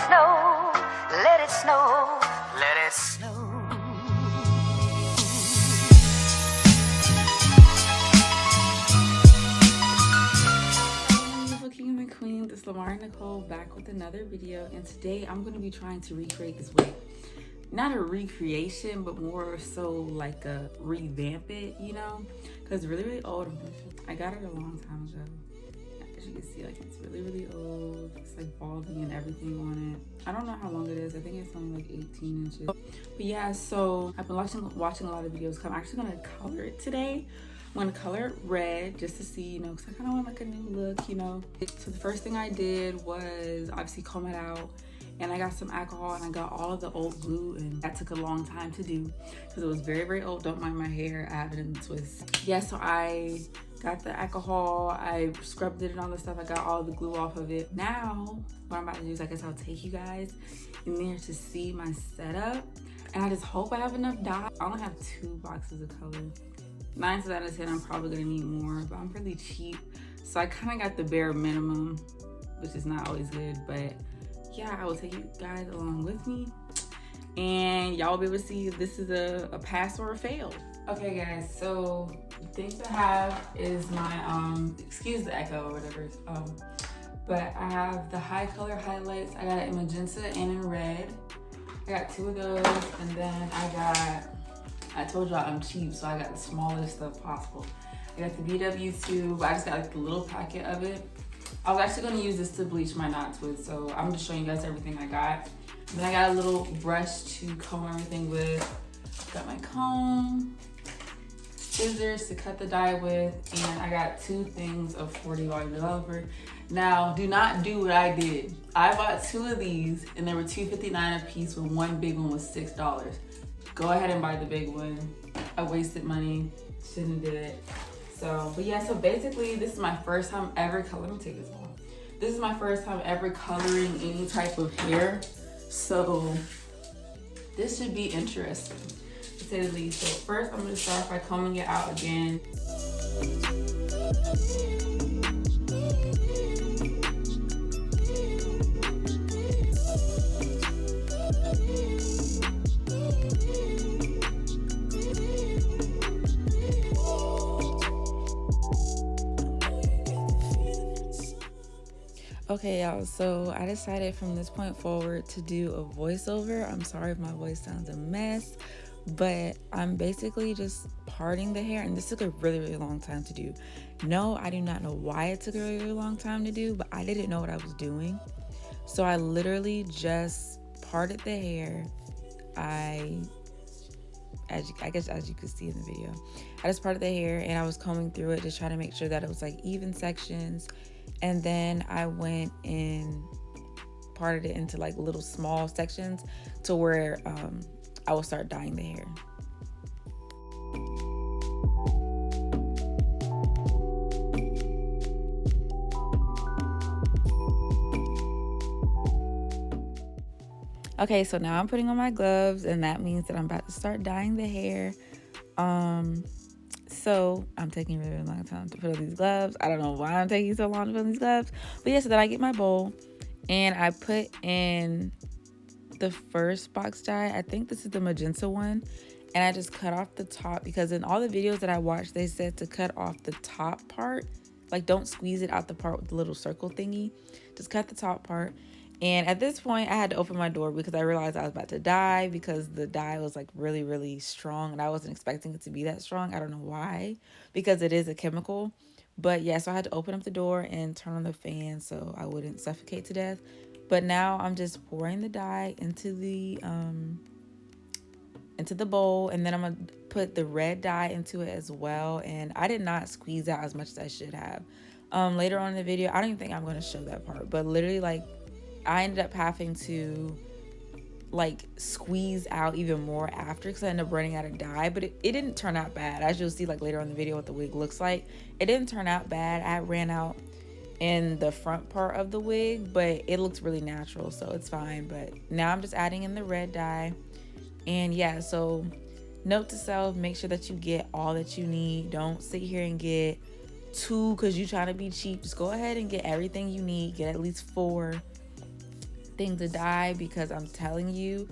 snow, let it snow, let it snow. Beautiful king and queen, this is Lamar and Nicole back with another video, and today I'm going to be trying to recreate this wig. Not a recreation, but more so like a revamp it, you know, because it's really old. I got it a long time ago. As you can see, like, it's really old. It's like balding and everything on it. I don't know how long it is. I think it's only like 18 inches. But yeah, so I've been watching a lot of videos. I'm actually gonna color it today. I'm gonna color it red just to see, you know, because I kind of want like a new look, you know. So the first thing I did was obviously comb it out, and I got some alcohol and I got all of the old glue, and that took a long time to do because it was very old. Don't mind my hair, I have it in a twist. Yeah, so I got the alcohol, I scrubbed it and all this stuff. I got all the glue off of it. Now, what I'm about to do is I guess I'll take you guys in there to see my setup. And I just hope I have enough dye. I only have 2 boxes of color. 9 times out of 10, I'm probably gonna need more, but I'm really cheap. So I kind of got the bare minimum, which is not always good, but yeah, I will take you guys along with me. And y'all will be able to see if this is a pass or a fail. Okay guys, so the things I have is my, excuse the echo or whatever, but I have the Hicolor highlights. I got it in magenta and in red. I got 2 of those, and then I told y'all I'm cheap, so I got the smallest stuff possible. I got the BW tube. I just got like the little packet of it. I was actually gonna use this to bleach my knots with, so I'm just showing you guys everything I got. And then I got a little brush to comb everything with. Got my comb, scissors to cut the dye with, and I got 2 things of 40 volume developer. Now, do not do what I did. I bought 2 of these, and they were $2.59 a piece, with one big one was $6. Go ahead and buy the big one. I wasted money, shouldn't have did it. So, but yeah, so basically this is my first time ever coloring. Let me take this off. This is my first time ever coloring any type of hair. So this should be interesting, to say the least. So first I'm gonna start by combing it out again. Okay, y'all, so I decided from this point forward to do a voiceover. I'm sorry if my voice sounds a mess, but I'm basically just parting the hair, and this took a really long time to do. No, I do not know why it took a really long time to do, but I didn't know what I was doing. So I literally just parted the hair. I guess as you could see in the video, I just parted the hair and I was combing through it, just trying to make sure that it was like even sections. And then I went and parted it into like little small sections to where I will start dyeing the hair. Okay, so now I'm putting on my gloves, and that means that I'm about to start dyeing the hair. So I'm taking a really long time to put on these gloves. I don't know why I'm taking so long to put on these gloves. But yeah, so then I get my bowl and I put in the first box dye. I think this is the magenta one. And I just cut off the top, because in all the videos that I watched, they said to cut off the top part. Like, don't squeeze it out the part with the little circle thingy. Just cut the top part. And at this point, I had to open my door because I realized I was about to die, because the dye was like really strong, and I wasn't expecting it to be that strong. I don't know why, because it is a chemical. But yeah, so I had to open up the door and turn on the fan so I wouldn't suffocate to death. But now I'm just pouring the dye into the bowl, and then I'm gonna put the red dye into it as well. And I did not squeeze out as much as I should have. Later on in the video, I don't even think I'm gonna show that part, but literally, like, I ended up having to like squeeze out even more after, because I ended up running out of dye. But it didn't turn out bad. As you'll see like later on in the video what the wig looks like, it didn't turn out bad. I ran out in the front part of the wig, but it looks really natural, so it's fine. But now I'm just adding in the red dye. And yeah, so note to self, make sure that you get all that you need. Don't sit here and get 2 because you're trying to be cheap. Just go ahead and get everything you need. Get at least 4. thing to dye, because I'm telling you,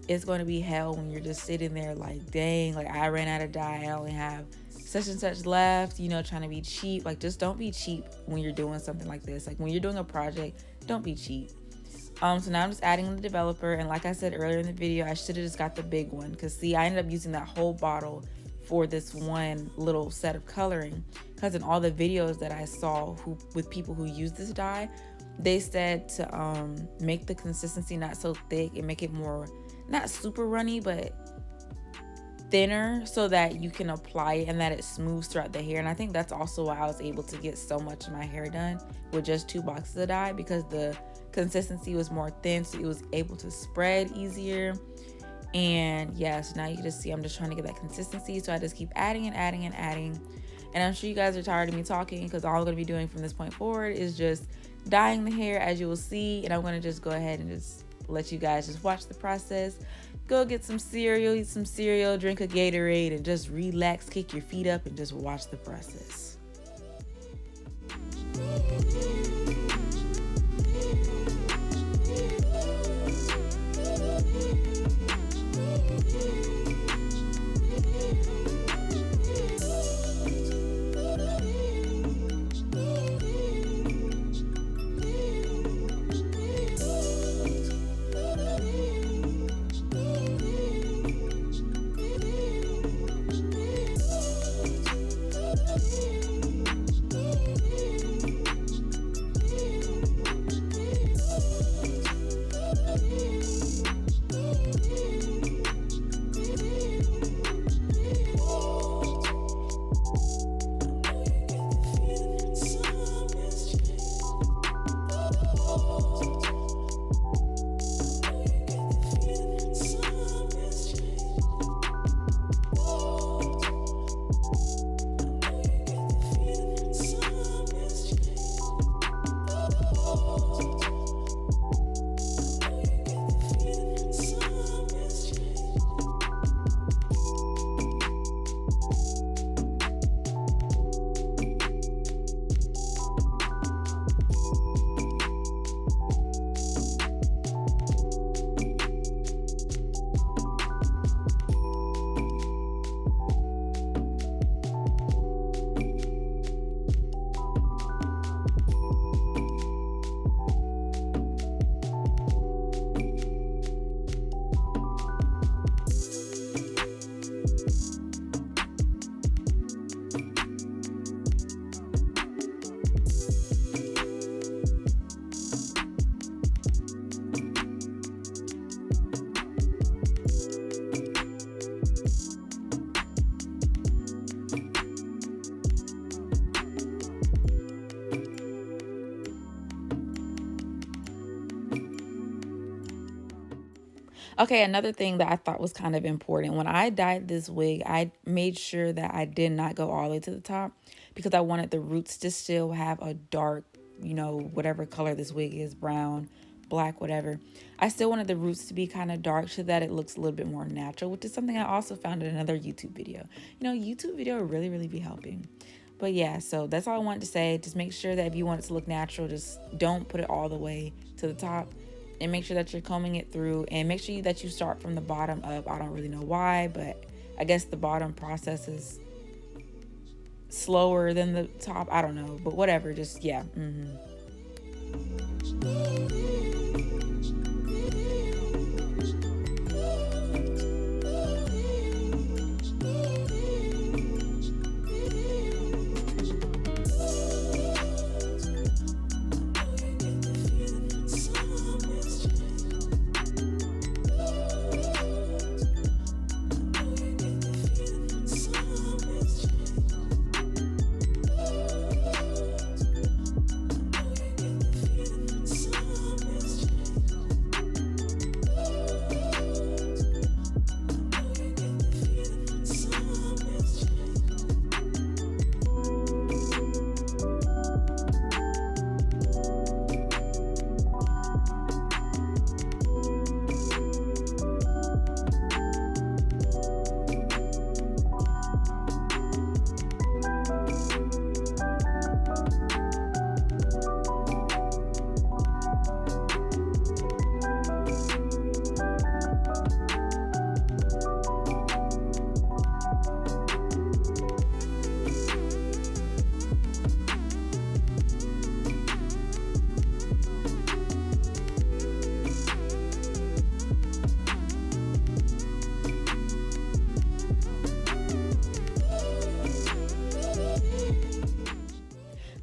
it's going to be hell when you're just sitting there like, dang, like I ran out of dye, I only have such and such left, you know, trying to be cheap. Like, just don't be cheap when you're doing something like this. Like, when you're doing a project, don't be cheap. So now I'm just adding the developer, and like I said earlier in the video, I should have just got the big one, because see, I ended up using that whole bottle for this one little set of coloring, because in all the videos that I saw with people who use this dye, they said to make the consistency not so thick and make it more, not super runny, but thinner, so that you can apply it and that it smooths throughout the hair. And I think that's also why I was able to get so much of my hair done with just 2 boxes of dye, because the consistency was more thin, so it was able to spread easier. And yeah, so now you can just see I'm just trying to get that consistency, so I just keep adding and adding and adding. And I'm sure you guys are tired of me talking, because all I'm going to be doing from this point forward is just dyeing the hair, as you will see. And I'm going to just go ahead and just let you guys just watch the process. Go get some cereal, eat some cereal, drink a Gatorade, and just relax, kick your feet up, and just watch the process. Okay, another thing that I thought was kind of important. When I dyed this wig, I made sure that I did not go all the way to the top, because I wanted the roots to still have a dark, you know, whatever color this wig is, brown, black, whatever. I still wanted the roots to be kind of dark so that it looks a little bit more natural, which is something I also found in another YouTube video. You know, YouTube video really be helping. But yeah, so that's all I wanted to say. Just make sure that if you want it to look natural, just don't put it all the way to the top. And make sure that you're combing it through, and make sure that you start from the bottom up. I don't really know why, but I guess the bottom process is slower than the top. I don't know, but whatever. Just, yeah.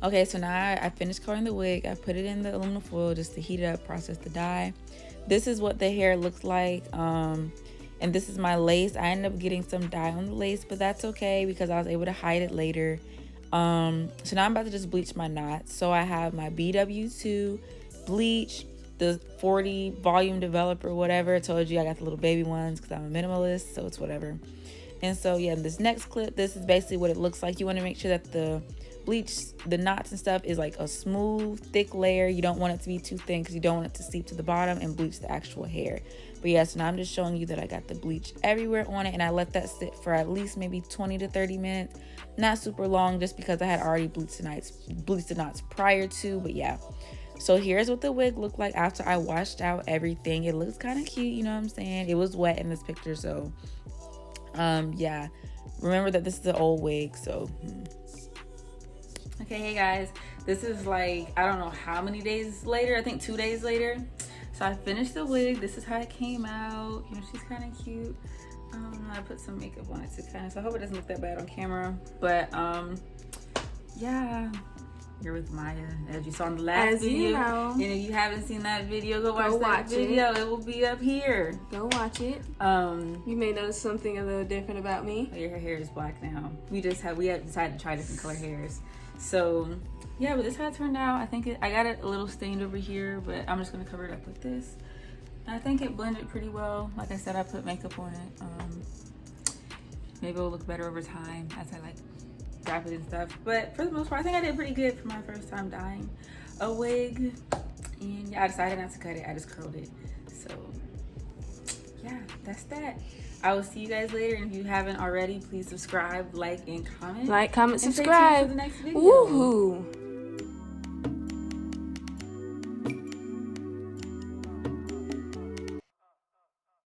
Okay, so now I finished coloring the wig. I put it in the aluminum foil just to heat it up, process the dye. This is what the hair looks like. And this is my lace. I ended up getting some dye on the lace, but that's okay because I was able to hide it later. So now I'm about to just bleach my knots. So I have my BW2 bleach, the 40 volume developer, whatever. I told you I got the little baby ones because I'm a minimalist, so it's whatever. And so yeah, this next clip, this is basically what it looks like. You want to make sure that the bleach, the knots and stuff, is like a smooth, thick layer. You don't want it to be too thin because you don't want it to seep to the bottom and bleach the actual hair. But yeah, so now I'm just showing you that I got the bleach everywhere on it, and I let that sit for at least maybe 20 to 30 minutes. Not super long, just because I had already bleached the knots prior to. But yeah, so here's what the wig looked like after I washed out everything. It looks kind of cute, you know what I'm saying? It was wet in this picture, so yeah, remember that this is the old wig. So okay, hey guys, this is like, I don't know how many days later. I think 2 days later. So I finished the wig. This is how it came out. You know, she's kind of cute. I put some makeup on it to kind of, so I hope it doesn't look that bad on camera. But yeah, you're with Maya, as you saw in the last video. You know. And if you haven't seen that video, go watch that video. It will be up here. Go watch it. You may notice something a little different about me. Your hair is black now. We have decided to try different color hairs. So yeah, but this is how it turned out. I think I got it a little stained over here, but I'm just gonna cover it up with this. And I think it blended pretty well. Like I said, I put makeup on it. Maybe it'll look better over time as I like wrap it and stuff. But for the most part, I think I did pretty good for my first time dyeing a wig. And yeah, I decided not to cut it. I just curled it. So yeah, that's that. I will see you guys later. And if you haven't already, please subscribe, like, and comment. Like, comment, and subscribe. stay tuned for the next video. Woohoo!